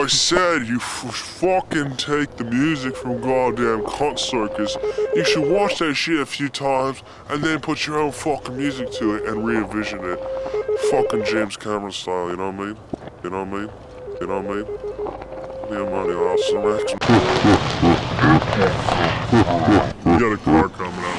I said you fucking take the music from goddamn Cunt Circus. You should watch that shit a few times and then put your own fucking music to it and re-envision it. Fucking James Cameron style, you know what I mean? You know what I mean? You know what I mean? Yeah, money, awesome. You got a car coming out.